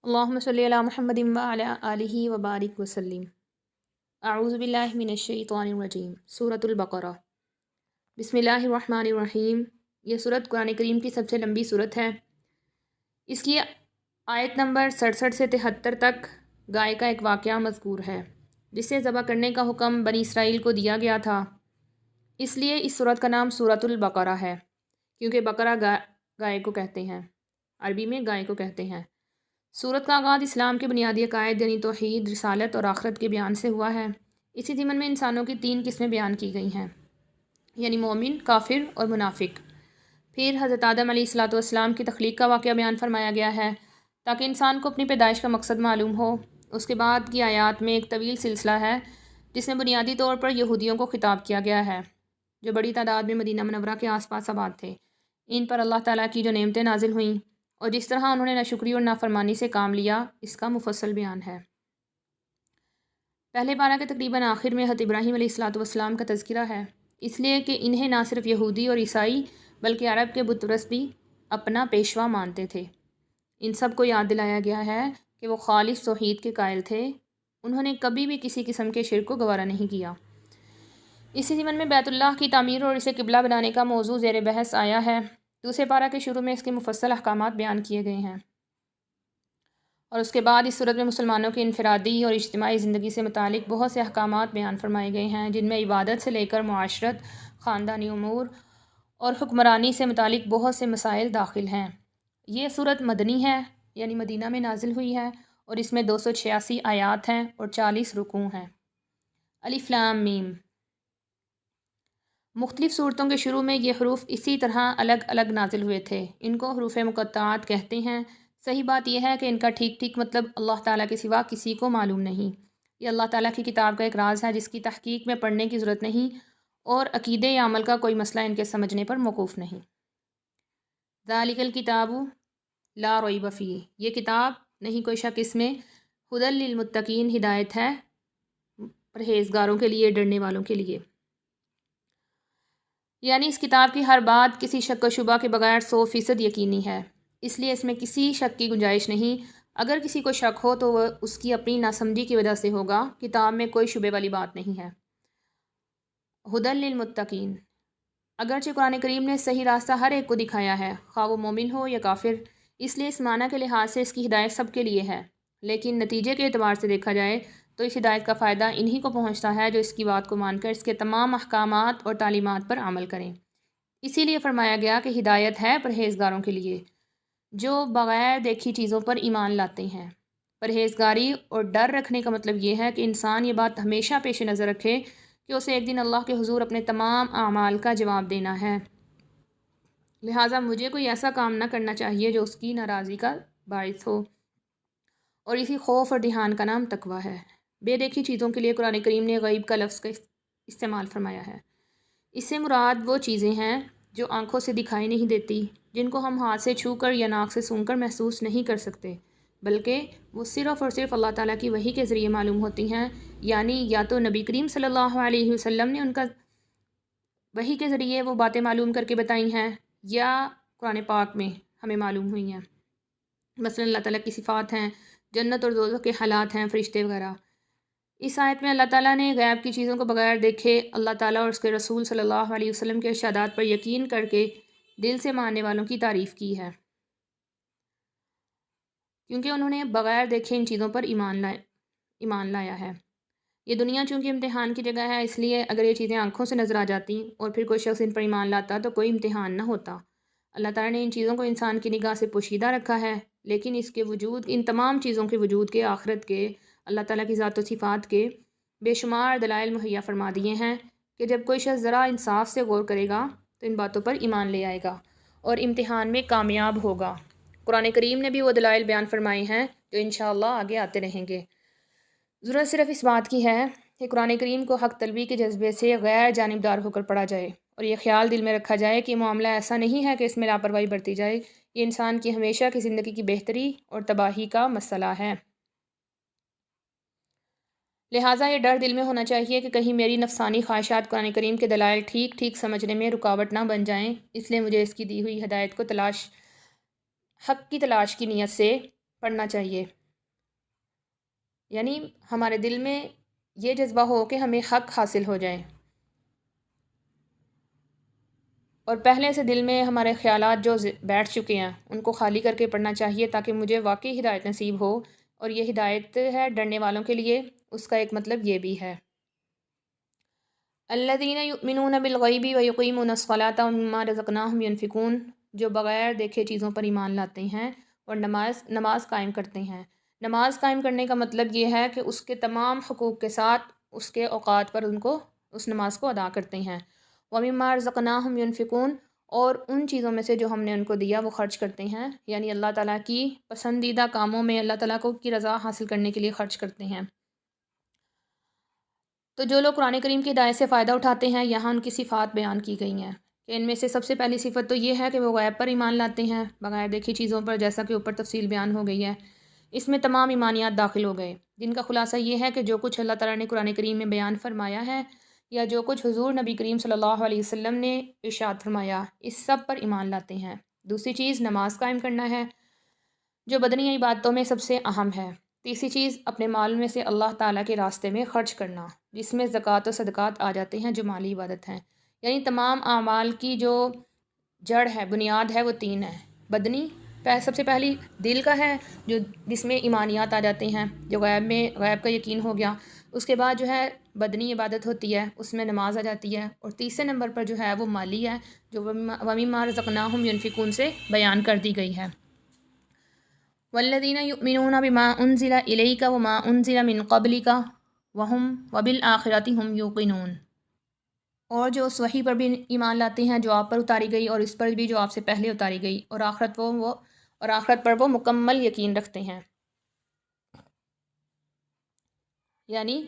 اللہم صلی علی محمد وعلی آلہ وبارک وسلم۔ اعوذ باللہ من الشیطان الرجیم۔ سورۃ البقرہ۔ بسم اللہ الرحمن الرحیم۔ یہ سورت قرآن کریم کی سب سے لمبی سورت ہے۔ اس کی آیت نمبر 67 سے 73 تک گائے کا ایک واقعہ مذکور ہے جسے ذبح کرنے کا حکم بنی اسرائیل کو دیا گیا تھا۔ اس لیے اس سورت کا نام سورۃ البقرہ ہے، کیونکہ بقرہ گائے کو کہتے ہیں، عربی میں گائے کو کہتے ہیں۔ سورت کا آغاز اسلام کے بنیادی عقائد یعنی توحید، رسالت اور آخرت کے بیان سے ہوا ہے۔ اسی ضمن میں انسانوں کی 3 قسمیں بیان کی گئی ہیں، یعنی مومن، کافر اور منافق۔ پھر حضرت آدم علیہ السلام کی تخلیق کا واقعہ بیان فرمایا گیا ہے تاکہ انسان کو اپنی پیدائش کا مقصد معلوم ہو۔ اس کے بعد کی آیات میں ایک طویل سلسلہ ہے جس میں بنیادی طور پر یہودیوں کو خطاب کیا گیا ہے جو بڑی تعداد میں مدینہ منورہ کے آس پاس آباد تھے۔ ان پر اللہ تعالیٰ کی جو نعمتیں نازل ہوئیں اور جس طرح انہوں نے ناشکری اور نافرمانی سے کام لیا، اس کا مفصل بیان ہے۔ پہلے پارہ کے تقریباً آخر میں حضرت ابراہیم علیہ السلام کا تذکرہ ہے، اس لیے کہ انہیں نہ صرف یہودی اور عیسائی بلکہ عرب کے بت پرست بھی اپنا پیشوا مانتے تھے۔ ان سب کو یاد دلایا گیا ہے کہ وہ خالص توحید کے قائل تھے، انہوں نے کبھی بھی کسی قسم کے شرک کو گوارا نہیں کیا۔ اسی ضمن میں بیت اللہ کی تعمیر اور اسے قبلہ بنانے کا موضوع زیر بحث آیا ہے۔ دوسرے پارہ کے شروع میں اس کے مفصل احکامات بیان کیے گئے ہیں، اور اس کے بعد اس صورت میں مسلمانوں کی انفرادی اور اجتماعی زندگی سے متعلق بہت سے احکامات بیان فرمائے گئے ہیں، جن میں عبادت سے لے کر معاشرت، خاندانی امور اور حکمرانی سے متعلق بہت سے مسائل داخل ہیں۔ یہ صورت مدنی ہے، یعنی مدینہ میں نازل ہوئی ہے، اور اس میں 286 آیات ہیں اور 40 رکوع ہیں۔ الف لام میم۔ مختلف صورتوں کے شروع میں یہ حروف اسی طرح الگ الگ نازل ہوئے تھے۔ ان کو حروف مقطعات کہتے ہیں۔ صحیح بات یہ ہے کہ ان کا ٹھیک ٹھیک مطلب اللہ تعالیٰ کے سوا کسی کو معلوم نہیں۔ یہ اللہ تعالیٰ کی کتاب کا ایک راز ہے جس کی تحقیق میں پڑھنے کی ضرورت نہیں، اور عقیدے یا عمل کا کوئی مسئلہ ان کے سمجھنے پر موقوف نہیں۔ ذالک الکتاب لا ریب فیہ۔ یہ کتاب، نہیں کوئی شک اس میں، ھدی للمتقین، ہدایت ہے پرہیزگاروں کے لیے، ڈرنے والوں کے لیے۔ یعنی اس کتاب کی ہر بات کسی شک و شبہ کے بغیر 100% یقینی ہے، اس لیے اس میں کسی شک کی گنجائش نہیں۔ اگر کسی کو شک ہو تو وہ اس کی اپنی ناسمجھی کی وجہ سے ہوگا۔ کتاب میں کوئی شبے والی بات نہیں ہے۔ ھدی للمتقین۔ اگرچہ قرآن کریم نے صحیح راستہ ہر ایک کو دکھایا ہے، خواہ وہ مومن ہو یا کافر، اس لیے اس معنی کے لحاظ سے اس کی ہدایت سب کے لیے ہے، لیکن نتیجے کے اعتبار سے دیکھا جائے تو اس ہدایت کا فائدہ انہی کو پہنچتا ہے جو اس کی بات کو مان کر اس کے تمام احکامات اور تعلیمات پر عمل کریں۔ اسی لیے فرمایا گیا کہ ہدایت ہے پرہیزگاروں کے لیے جو بغیر دیکھی چیزوں پر ایمان لاتے ہیں۔ پرہیزگاری اور ڈر رکھنے کا مطلب یہ ہے کہ انسان یہ بات ہمیشہ پیش نظر رکھے کہ اسے ایک دن اللہ کے حضور اپنے تمام اعمال کا جواب دینا ہے، لہٰذا مجھے کوئی ایسا کام نہ کرنا چاہیے جو اس کی ناراضی کا باعث ہو، اور اسی خوف اور دھیان کا نام تقویٰ ہے۔ بے دیکھی چیزوں کے لیے قرآن کریم نے غیب کا لفظ کا استعمال فرمایا ہے۔ اس سے مراد وہ چیزیں ہیں جو آنکھوں سے دکھائی نہیں دیتی، جن کو ہم ہاتھ سے چھو کر یا ناک سے سونگھ کر محسوس نہیں کر سکتے، بلکہ وہ صرف اور صرف اللہ تعالیٰ کی وحی کے ذریعے معلوم ہوتی ہیں، یعنی یا تو نبی کریم صلی اللہ علیہ وسلم نے ان کا وحی کے ذریعے وہ باتیں معلوم کر کے بتائی ہیں، یا قرآن پاک میں ہمیں معلوم ہوئی ہیں۔ مثلا اللہ تعالیٰ کی صفات ہیں، جنت اور دوزخ کے حالات ہیں، فرشتے وغیرہ۔ اس آیت میں اللہ تعالیٰ نے غیب کی چیزوں کو بغیر دیکھے اللہ تعالیٰ اور اس کے رسول صلی اللہ علیہ وسلم کے ارشادات پر یقین کر کے دل سے ماننے والوں کی تعریف کی ہے، کیونکہ انہوں نے بغیر دیکھے ان چیزوں پر ایمان لایا ہے۔ یہ دنیا چونکہ امتحان کی جگہ ہے، اس لیے اگر یہ چیزیں آنکھوں سے نظر آ جاتی اور پھر کوئی شخص ان پر ایمان لاتا تو کوئی امتحان نہ ہوتا۔ اللہ تعالیٰ نے ان چیزوں کو انسان کی نگاہ سے پوشیدہ رکھا ہے، لیکن اس کے وجود، ان تمام چیزوں کے وجود کے، آخرت کے، اللہ تعالیٰ کی ذات و صفات کے بے شمار دلائل مہیا فرما دیے ہیں کہ جب کوئی شخص ذرا انصاف سے غور کرے گا تو ان باتوں پر ایمان لے آئے گا اور امتحان میں کامیاب ہوگا۔ قرآن کریم نے بھی وہ دلائل بیان فرمائے ہیں جو انشاءاللہ آگے آتے رہیں گے۔ ضرورت صرف اس بات کی ہے کہ قرآن کریم کو حق طلبی کے جذبے سے غیر جانبدار ہو کر پڑھا جائے، اور یہ خیال دل میں رکھا جائے کہ یہ معاملہ ایسا نہیں ہے کہ اس میں لاپرواہی برتی جائے، یہ انسان کی ہمیشہ کی زندگی کی بہتری اور تباہی کا مسئلہ ہے۔ لہٰذا یہ ڈر دل میں ہونا چاہیے کہ کہیں میری نفسانی خواہشات قرآن کریم کے دلائل ٹھیک ٹھیک سمجھنے میں رکاوٹ نہ بن جائیں، اس لیے مجھے اس کی دی ہوئی ہدایت کو حق کی تلاش کی نیت سے پڑھنا چاہیے، یعنی ہمارے دل میں یہ جذبہ ہو کہ ہمیں حق حاصل ہو جائے، اور پہلے سے دل میں ہمارے خیالات جو بیٹھ چکے ہیں ان کو خالی کر کے پڑھنا چاہیے، تاکہ مجھے واقعی ہدایت نصیب ہو۔ اور یہ ہدایت ہے ڈرنے والوں کے لیے، اس کا ایک مطلب یہ بھی ہے، الذین یؤمنون بالغیب ویقیمون الصلاۃ ومما رزقناہم ینفقون، جو بغیر دیکھے چیزوں پر ایمان لاتے ہیں اور نماز قائم کرتے ہیں۔ نماز قائم کرنے کا مطلب یہ ہے کہ اس کے تمام حقوق کے ساتھ اس کے اوقات پر اس نماز کو ادا کرتے ہیں۔ وَمِمَّا رَزَقْنَاهُمْ يُنْفِقُونَ، اور ان چیزوں میں سے جو ہم نے ان کو دیا وہ خرچ کرتے ہیں، یعنی اللہ تعالیٰ کی پسندیدہ کاموں میں اللہ تعالیٰ کی رضا حاصل کرنے کے لیے خرچ کرتے ہیں۔ تو جو لوگ قرآن کریم کی ہدایت سے فائدہ اٹھاتے ہیں، یہاں ان کی صفات بیان کی گئی ہیں کہ ان میں سے سب سے پہلی صفت تو یہ ہے کہ وہ غیب پر ایمان لاتے ہیں، بغیر دیکھی چیزوں پر، جیسا کہ اوپر تفصیل بیان ہو گئی ہے۔ اس میں تمام ایمانیات داخل ہو گئے، جن کا خلاصہ یہ ہے کہ جو کچھ اللہ تعالیٰ نے قرآن کریم میں بیان فرمایا ہے، یا جو کچھ حضور نبی کریم صلی اللہ علیہ وسلم نے ارشاد فرمایا، اس سب پر ایمان لاتے ہیں۔ دوسری چیز نماز قائم کرنا ہے، جو بدنی عبادتوں میں سب سے اہم ہے۔ تیسری چیز اپنے مال میں سے اللہ تعالیٰ کے راستے میں خرچ کرنا، جس میں زکوٰۃ و صدقات آ جاتے ہیں، جو مالی عبادت ہیں۔ یعنی تمام اعمال کی جو جڑ ہے، بنیاد ہے، وہ تین ہے۔ بدنی سب سے پہلی دل کا ہے، جس میں ایمانیات آ جاتے ہیں، جو غیب کا یقین ہو گیا۔ اس کے بعد جو ہے بدنی عبادت ہوتی ہے، اس میں نماز آ جاتی ہے، اور تیسرے نمبر پر جو ہے وہ مالی ہے، جو وَمِمَّا رَزَقْنَاهُمْ يُنْفِقُونَ سے بیان کر دی گئی ہے۔ وَالَّذِينَ يُؤْمِنُونَ بِمَا أُنزِلَ إِلَيْكَ وَمَا أُنزِلَ مِن قَبْلِكَ وَبِالْآخِرَةِ هُمْ يُوقِنُونَ، اور جو اس وحی پر بھی ایمان لاتے ہیں جو آپ پر اتاری گئی، اور اس پر بھی جو آپ سے پہلے اتاری گئی، اور آخرت پر وہ مکمل یقین رکھتے ہیں۔ یعنی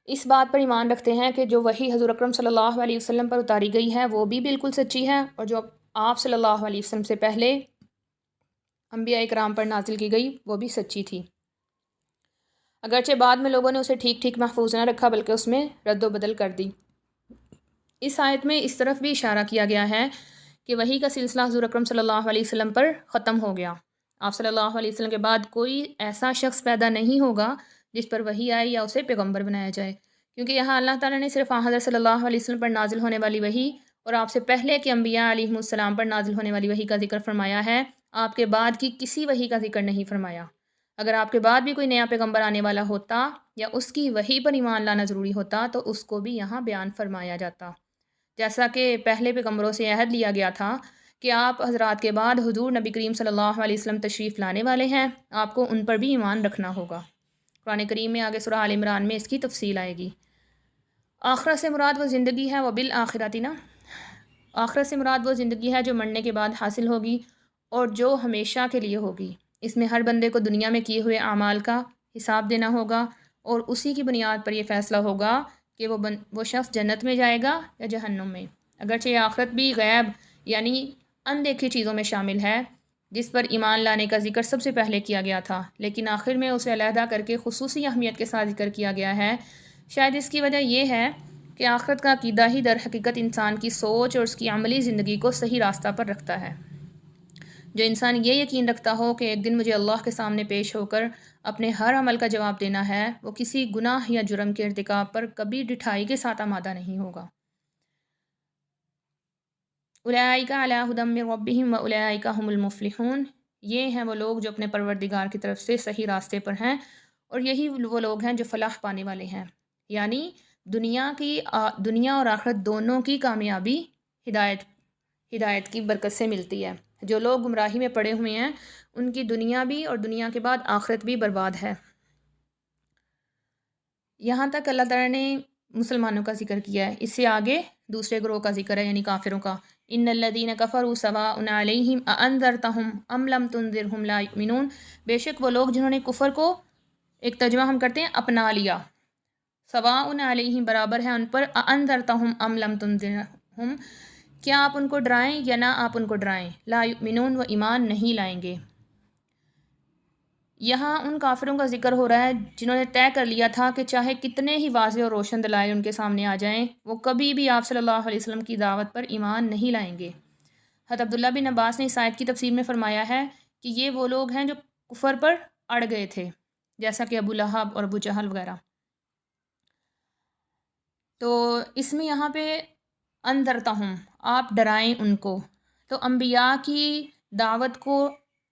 اس بات پر ایمان رکھتے ہیں کہ جو وحی حضور اکرم صلی اللہ علیہ وسلم پر اتاری گئی ہے وہ بھی بالکل سچی ہے، اور جو آپ صلی اللہ علیہ وسلم سے پہلے انبیاء کرام پر نازل کی گئی وہ بھی سچی تھی، اگرچہ بعد میں لوگوں نے اسے ٹھیک ٹھیک محفوظ نہ رکھا، بلکہ اس میں رد و بدل کر دی۔ اس آیت میں اس طرف بھی اشارہ کیا گیا ہے کہ وحی کا سلسلہ حضور اکرم صلی اللہ علیہ وسلم پر ختم ہو گیا۔ آپ صلی اللہ علیہ وسلم کے بعد کوئی ایسا شخص پیدا نہیں ہوگا جس پر وحی آئے یا اسے پیغمبر بنایا جائے، کیونکہ یہاں اللہ تعالیٰ نے صرف حضرت صلی اللہ علیہ وسلم پر نازل ہونے والی وحی اور آپ سے پہلے کے انبیاء علیہم السلام پر نازل ہونے والی وحی کا ذکر فرمایا ہے، آپ کے بعد کی کسی وحی کا ذکر نہیں فرمایا۔ اگر آپ کے بعد بھی کوئی نیا پیغمبر آنے والا ہوتا یا اس کی وحی پر ایمان لانا ضروری ہوتا تو اس کو بھی یہاں بیان فرمایا جاتا، جیسا کہ پہلے پیغمبروں سے عہد لیا گیا تھا کہ آپ حضرات کے بعد حضور نبی کریم صلی اللہ علیہ وسلم تشریف لانے والے ہیں، آپ کو ان پر بھی ایمان رکھنا ہوگا۔ قرآن کریم میں آگے سورہ آل عمران میں اس کی تفصیل آئے گی۔ آخرت سے مراد وہ زندگی ہے، وبالآخرۃ نا، آخرت سے مراد وہ زندگی ہے جو مرنے کے بعد حاصل ہوگی اور جو ہمیشہ کے لیے ہوگی۔ اس میں ہر بندے کو دنیا میں کیے ہوئے اعمال کا حساب دینا ہوگا، اور اسی کی بنیاد پر یہ فیصلہ ہوگا کہ وہ شخص جنت میں جائے گا یا جہنم میں۔ اگرچہ یہ آخرت بھی غیب یعنی اندیکھی چیزوں میں شامل ہے، جس پر ایمان لانے کا ذکر سب سے پہلے کیا گیا تھا، لیکن آخر میں اسے علیحدہ کر کے خصوصی اہمیت کے ساتھ ذکر کیا گیا ہے۔ شاید اس کی وجہ یہ ہے کہ آخرت کا عقیدہ ہی در حقیقت انسان کی سوچ اور اس کی عملی زندگی کو صحیح راستہ پر رکھتا ہے۔ جو انسان یہ یقین رکھتا ہو کہ ایک دن مجھے اللہ کے سامنے پیش ہو کر اپنے ہر عمل کا جواب دینا ہے، وہ کسی گناہ یا جرم کے ارتکاب پر کبھی ڈٹھائی کے ساتھ آمادہ نہیں ہوگا۔ اولئک علی ھدی من ربہم واولئک ھم المفلحون، یہ ہیں وہ لوگ جو اپنے پروردگار کی طرف سے صحیح راستے پر ہیں، اور یہی وہ لوگ ہیں جو فلاح پانے والے ہیں۔ یعنی دنیا اور آخرت دونوں کی کامیابی ہدایت کی برکت سے ملتی ہے۔ جو لوگ گمراہی میں پڑے ہوئے ہیں ان کی دنیا بھی اور دنیا کے بعد آخرت بھی برباد ہے۔ یہاں تک اللہ تعالیٰ نے مسلمانوں کا ذکر کیا ہے، اس سے آگے دوسرے گروہ کا ذکر ہے، یعنی کافروں کا۔ ان الذین کفروا سواء علیہم اانذرتہم ام لم تنذرہم لا یؤمنون، بے شک وہ لوگ جنہوں نے کفر کو، ایک ترجمہ ہم کرتے ہیں اپنا لیا، سواء علیہم برابر ہے ان پر، اانذرتہم ام لم تنذرہم، کیا آپ ان کو ڈرائیں یا نہ آپ ان کو ڈرائیں، لا یؤمنون، وہ ایمان نہیں لائیں گے۔ یہاں ان کافروں کا ذکر ہو رہا ہے جنہوں نے طے کر لیا تھا کہ چاہے کتنے ہی واضح اور روشن دلائل ان کے سامنے آ جائیں، وہ کبھی بھی آپ صلی اللہ علیہ وسلم کی دعوت پر ایمان نہیں لائیں گے۔ حضرت عبداللہ بن عباس نے اس آیت کی تفسیر میں فرمایا ہے کہ یہ وہ لوگ ہیں جو کفر پر اڑ گئے تھے، جیسا کہ ابو لہب اور ابو جہل وغیرہ۔ تو اس میں یہاں پہ انذرتہم، آپ ڈرائیں ان کو، تو انبیاء کی دعوت کو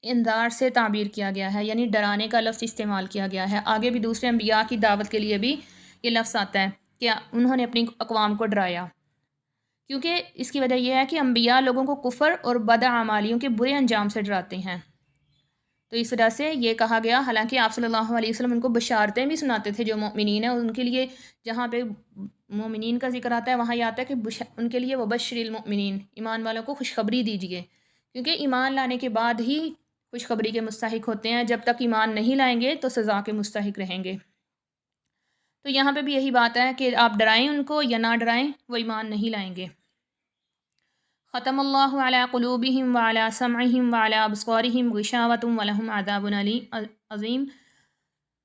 انذار سے تعبیر کیا گیا ہے، یعنی ڈرانے کا لفظ استعمال کیا گیا ہے۔ آگے بھی دوسرے انبیاء کی دعوت کے لیے بھی یہ لفظ آتا ہے کہ انہوں نے اپنی اقوام کو ڈرایا، کیونکہ اس کی وجہ یہ ہے کہ انبیاء لوگوں کو کفر اور بدعمالیوں کے برے انجام سے ڈراتے ہیں، تو اس وجہ سے یہ کہا گیا۔ حالانکہ آپ صلی اللہ علیہ وسلم ان کو بشارتیں بھی سناتے تھے جو مومنین ہیں، ان کے لیے جہاں پہ مومنین کا ذکر آتا ہے وہاں یہ آتا ہے کہ ان کے لیے وبشر المؤمنین، ایمان والوں کو خوشخبری دیجیے، کیونکہ ایمان لانے کے بعد ہی خوشخبری کے مستحق ہوتے ہیں، جب تک ایمان نہیں لائیں گے تو سزا کے مستحق رہیں گے۔ تو یہاں پہ بھی یہی بات ہے کہ آپ ڈرائیں ان کو یا نہ ڈرائیں، وہ ایمان نہیں لائیں گے۔ ختم اللہ علی قلوبہم وعلی سمعہم وعلی ابصارہم غشاوۃ ولہم عذاب عظیم،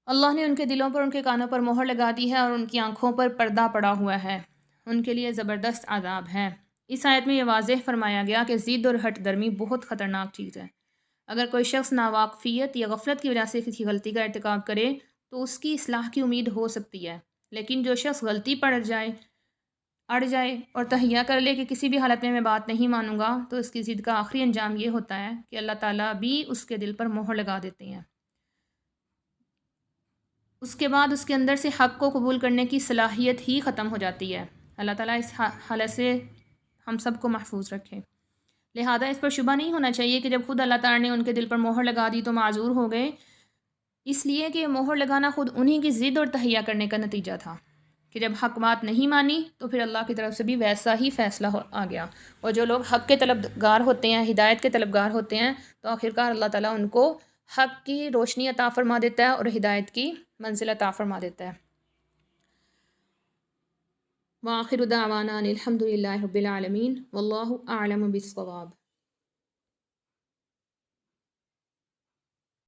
اللہ نے ان کے دلوں پر، ان کے کانوں پر مہر لگا دی ہے اور ان کی آنکھوں پر پردہ پڑا ہوا ہے، ان کے لیے زبردست عذاب ہے۔ اس آیت میں یہ واضح فرمایا گیا کہ ضد اور ہٹ درمی بہت خطرناک چیز ہے۔ اگر کوئی شخص ناواقفیت یا غفلت کی وجہ سے کسی غلطی کا ارتکاب کرے تو اس کی اصلاح کی امید ہو سکتی ہے، لیکن جو شخص غلطی پر اڑ جائے اور تہیہ کر لے کہ کسی بھی حالت میں میں بات نہیں مانوں گا، تو اس کی ضد کا آخری انجام یہ ہوتا ہے کہ اللہ تعالیٰ بھی اس کے دل پر مہر لگا دیتے ہیں، اس کے بعد اس کے اندر سے حق کو قبول کرنے کی صلاحیت ہی ختم ہو جاتی ہے۔ اللہ تعالیٰ اس حالت سے ہم سب کو محفوظ رکھے۔ لہذا اس پر شبہ نہیں ہونا چاہیے کہ جب خود اللہ تعالیٰ نے ان کے دل پر مہر لگا دی تو معذور ہو گئے، اس لیے کہ مہر لگانا خود انہی کی ضد اور تہیہ کرنے کا نتیجہ تھا کہ جب حق بات نہیں مانی تو پھر اللہ کی طرف سے بھی ویسا ہی فیصلہ آ گیا، اور جو لوگ حق کے طلبگار ہوتے ہیں، ہدایت کے طلبگار ہوتے ہیں، تو آخرکار اللہ تعالیٰ ان کو حق کی روشنی عطا فرما دیتا ہے اور ہدایت کی منزل عطا فرما دیتا ہے۔ وآخر دعوانا ان الحمد للہ رب العالمین واللہ اعلم بالصواب۔